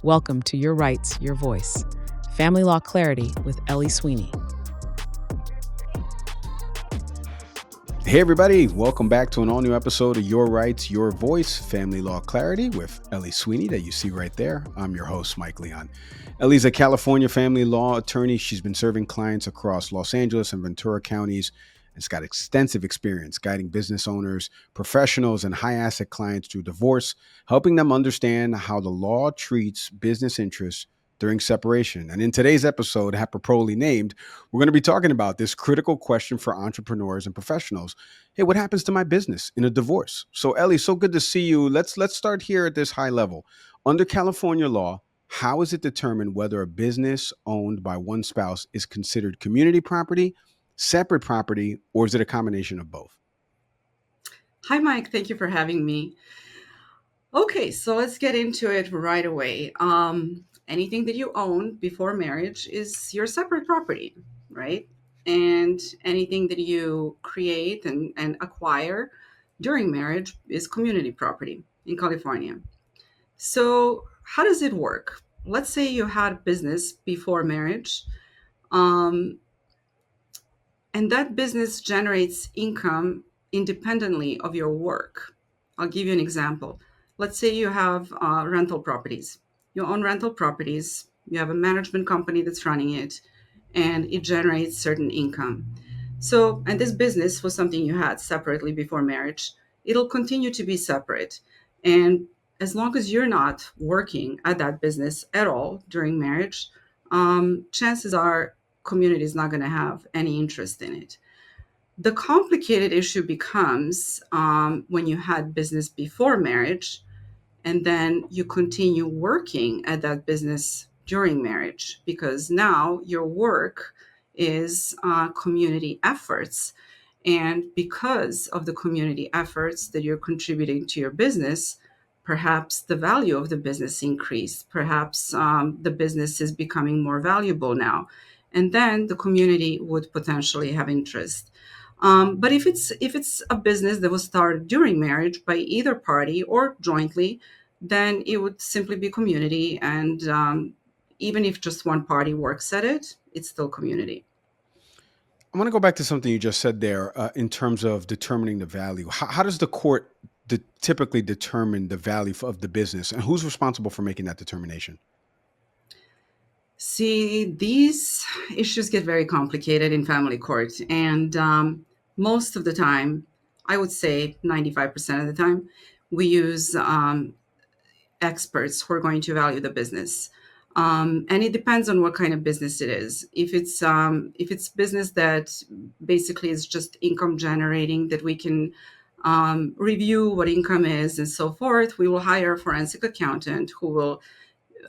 Welcome to Your Rights, Your Voice. Family Law Clarity with Ellie Sweeney. Hey everybody, welcome back to an all-new episode of Your Rights, Your Voice, Family Law Clarity with Ellie Sweeney that you see right there. I'm your host, Mike Leon. Ellie's a California family law attorney. She's been serving clients across Los Angeles and Ventura counties. It's got extensive experience guiding business owners, professionals, and high-asset clients through divorce, helping them understand how the law treats business interests during separation. And in today's episode, appropriately named, we're going to be talking about this critical question for entrepreneurs and professionals. Hey, what happens to my business in a divorce? So Ellie, so good to see you. Let's start here at this high level. Under California law, how is it determined whether a business owned by one spouse is considered community property, separate property, or is it a combination of both? Hi, Mike. Thank you for having me. Okay, so let's get into it right away. Anything that you own before marriage is your separate property, right? And anything that you create and acquire during marriage is community property in California. So, how does it work? Let's say you had business before marriage, um, and that business generates income independently of your work. I'll give you an example. Let's say you have rental properties. You own rental properties, you have a management company that's running it, and it generates certain income. So, and this business was something you had separately before marriage. It'll continue to be separate. And as long as you're not working at that business at all during marriage, chances are community is not going to have any interest in it. The complicated issue becomes when you had business before marriage and then you continue working at that business during marriage, because now your work is community efforts. And because of the community efforts that you're contributing to your business, perhaps the value of the business increased. Perhaps the business is becoming more valuable now. And then the community would potentially have interest. But if it's a business that was started during marriage by either party or jointly, then it would simply be community. And even if just one party works at it, it's still community. I want to go back to something you just said there in terms of determining the value. How does the court typically determine the value of the business, and who's responsible for making that determination? See, these issues get very complicated in family court. And most of the time, I would say 95% of the time, we use experts who are going to value the business. And it depends on what kind of business it is. If it's business that basically is just income generating, that we can review what income is and so forth, we will hire a forensic accountant who will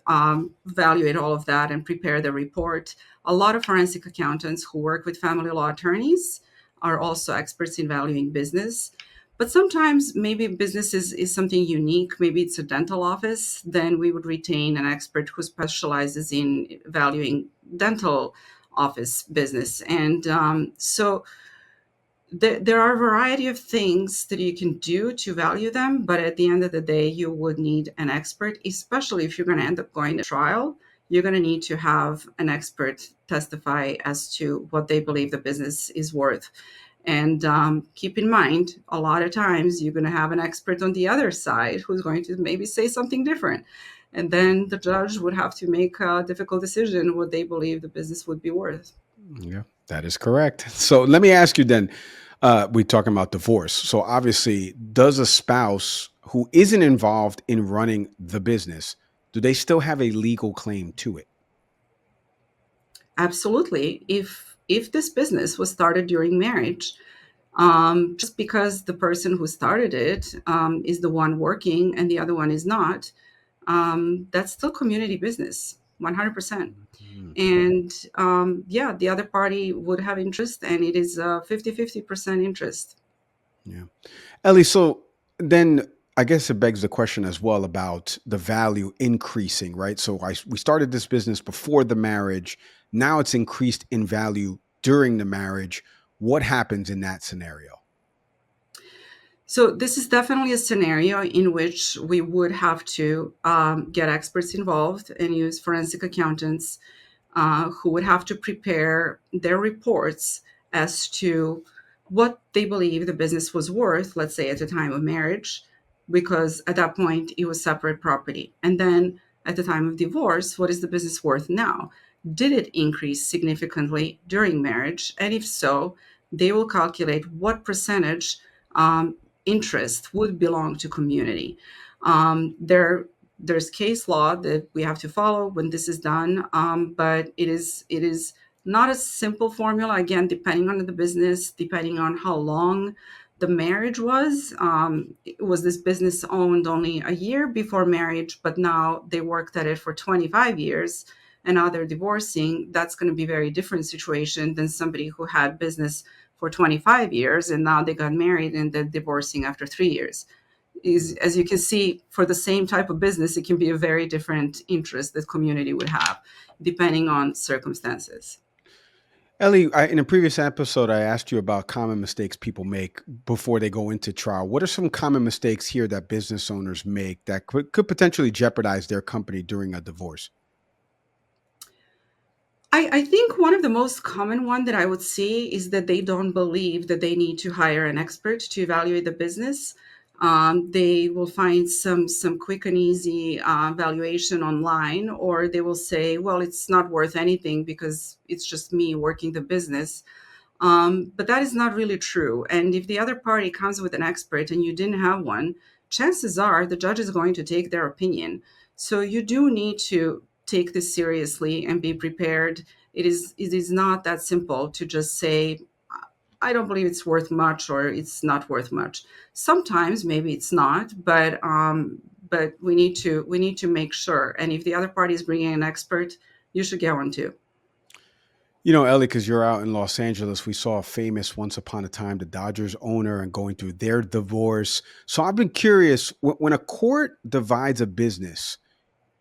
evaluate all of that and prepare the report. A lot of forensic accountants who work with family law attorneys are also experts in valuing business. But sometimes maybe business is something unique. Maybe it's a dental office. Then we would retain an expert who specializes in valuing dental office business. And so there are a variety of things that you can do to value them, but at the end of the day, you would need an expert, especially if you're going to end up going to trial. You're going to need to have an expert testify as to what they believe the business is worth. And keep in mind, a lot of times you're going to have an expert on the other side who's going to maybe say something different. And then the judge would have to make a difficult decision what they believe the business would be worth. Yeah, that is correct. So let me ask you then, we're talking about divorce. So obviously, does a spouse who isn't involved in running the business, do they still have a legal claim to it? Absolutely. If this business was started during marriage, just because the person who started it is the one working and the other one is not, that's still community business, 100%. Mhm. And yeah, the other party would have interest, and it is a 50-50% interest. Yeah. Ellie, so then I guess it begs the question as well about the value increasing, right? So we started this business before the marriage. Now it's increased in value during the marriage. What happens in that scenario? So this is definitely a scenario in which we would have to get experts involved and use forensic accountants who would have to prepare their reports as to what they believe the business was worth, let's say at the time of marriage, because at that point it was separate property. And then at the time of divorce, what is the business worth now? Did it increase significantly during marriage? And if so, they will calculate what percentage interest would belong to community. There's case law that we have to follow when this is done, but it is not a simple formula. Again, depending on the business, depending on how long the marriage was this business owned only a year before marriage, but now they worked at it for 25 years and now they're divorcing. That's going to be a very different situation than somebody who had business for 25 years and now they got married and they're divorcing after 3 years. Is, as you can see, for the same type of business, it can be a very different interest that community would have depending on circumstances. Ellie, in a previous episode, I asked you about common mistakes people make before they go into trial. What are some common mistakes here that business owners make that could potentially jeopardize their company during a divorce? I think one of the most common one that I would see is that they don't believe that they need to hire an expert to evaluate the business. They will find some quick and easy valuation online, or they will say, "Well, it's not worth anything because it's just me working the business." But that is not really true. And if the other party comes with an expert and you didn't have one, chances are the judge is going to take their opinion. So you do need to take this seriously and be prepared. It is not that simple to just say, I don't believe it's worth much or it's not worth much. Sometimes maybe it's not, but we need to make sure. And if the other party is bringing an expert, you should get one too. You know, Ellie, because you're out in Los Angeles, we saw a famous Once Upon a Time, the Dodgers owner, and going through their divorce. So I've been curious when a court divides a business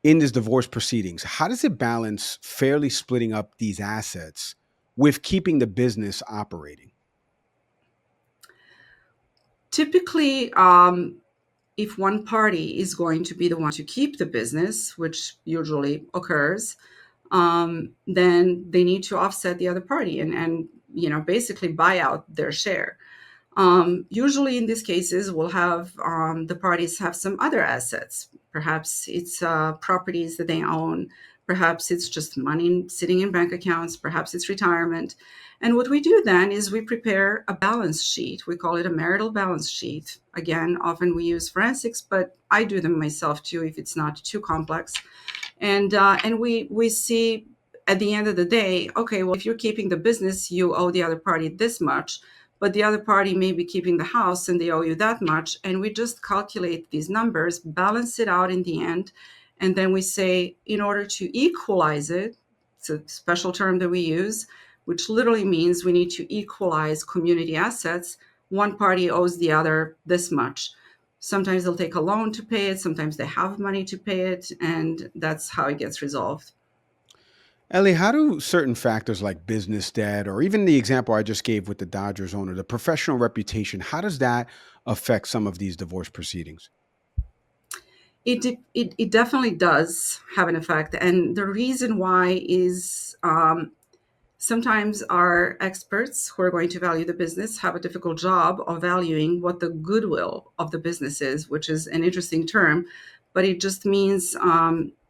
in this divorce proceedings, how does it balance fairly splitting up these assets with keeping the business operating? Typically, if one party is going to be the one to keep the business, which usually occurs, then they need to offset the other party and basically buy out their share. Usually, in these cases, we'll have the parties have some other assets. Perhaps it's properties that they own. Perhaps it's just money sitting in bank accounts. Perhaps it's retirement. And what we do then is we prepare a balance sheet. We call it a marital balance sheet. Again, often we use forensics, but I do them myself too if it's not too complex. And we see at the end of the day, okay, well, if you're keeping the business, you owe the other party this much, but the other party may be keeping the house and they owe you that much. And we just calculate these numbers, balance it out in the end. And then we say, in order to equalize it, it's a special term that we use, which literally means we need to equalize community assets. One party owes the other this much. Sometimes they'll take a loan to pay it, sometimes they have money to pay it, and that's how it gets resolved. Ellie, how do certain factors like business debt, or even the example I just gave with the Dodgers owner, the professional reputation, how does that affect some of these divorce proceedings? It definitely does have an effect. And the reason why is sometimes our experts who are going to value the business have a difficult job of valuing what the goodwill of the business is, which is an interesting term, but it just means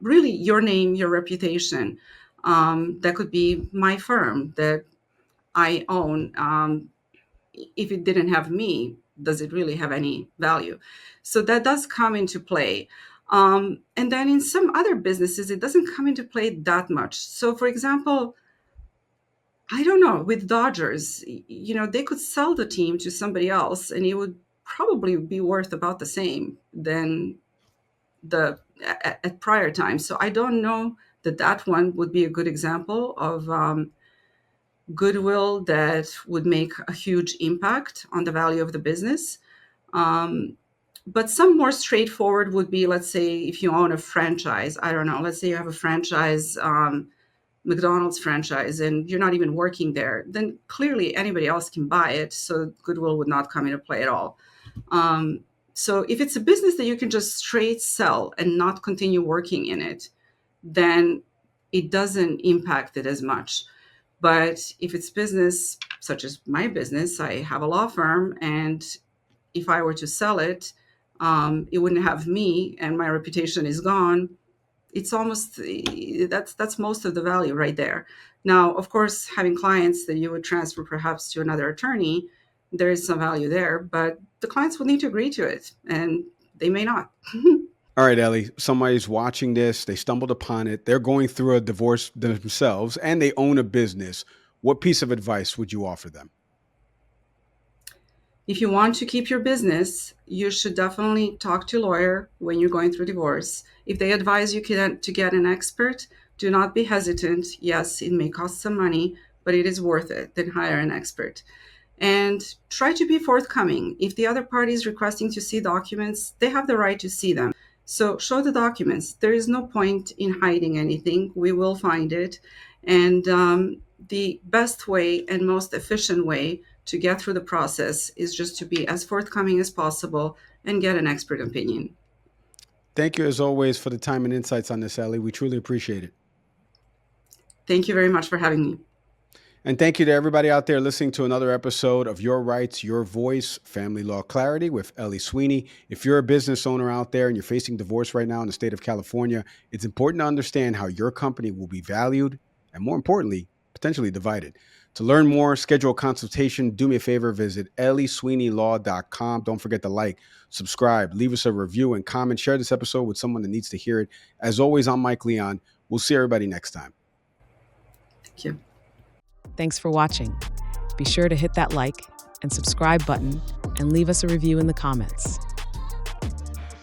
really your name, your reputation. That could be my firm that I own. If it didn't have me, does it really have any value? So that does come into play. And then in some other businesses, it doesn't come into play that much. So, for example, I don't know, with Dodgers, they could sell the team to somebody else and it would probably be worth about the same than at prior times. So I don't know that one would be a good example of goodwill that would make a huge impact on the value of the business. Um, but some more straightforward would be, let's say, if you own a franchise, I don't know, let's say you have a franchise, McDonald's franchise, and you're not even working there, then clearly anybody else can buy it. So goodwill would not come into play at all. So if it's a business that you can just straight sell and not continue working in it, then it doesn't impact it as much. But if it's business, such as my business, I have a law firm, and if I were to sell it, it wouldn't have me, and my reputation is gone. It's almost that's most of the value right there. Now, of course, having clients that you would transfer perhaps to another attorney, there is some value there, but the clients will need to agree to it, and they may not. All right, Ellie, somebody's watching this, they stumbled upon it, they're going through a divorce themselves, and they own a business. What piece of advice would you offer them? If you want to keep your business, you should definitely talk to a lawyer when you're going through divorce. If they advise you to get an expert, do not be hesitant. Yes, it may cost some money, but it is worth it. Then hire an expert. And try to be forthcoming. If the other party is requesting to see documents, they have the right to see them. So show the documents. There is no point in hiding anything. We will find it. And the best way and most efficient way to get through the process is just to be as forthcoming as possible and get an expert opinion. Thank you, as always, for the time and insights on this, Ellie. We truly appreciate it. Thank you very much for having me. And thank you to everybody out there listening to another episode of Your Rights, Your Voice, Family Law Clarity with Ellie Sweeney. If you're a business owner out there and you're facing divorce right now in the state of California, it's important to understand how your company will be valued and, more importantly, potentially divided. To learn more, schedule a consultation. Do me a favor, visit elliesweeneylaw.com. Don't forget to like, subscribe, leave us a review, and comment. Share this episode with someone that needs to hear it. As always, I'm Mike Leon. We'll see everybody next time. Thank you. Thanks for watching. Be sure to hit that like and subscribe button and leave us a review in the comments.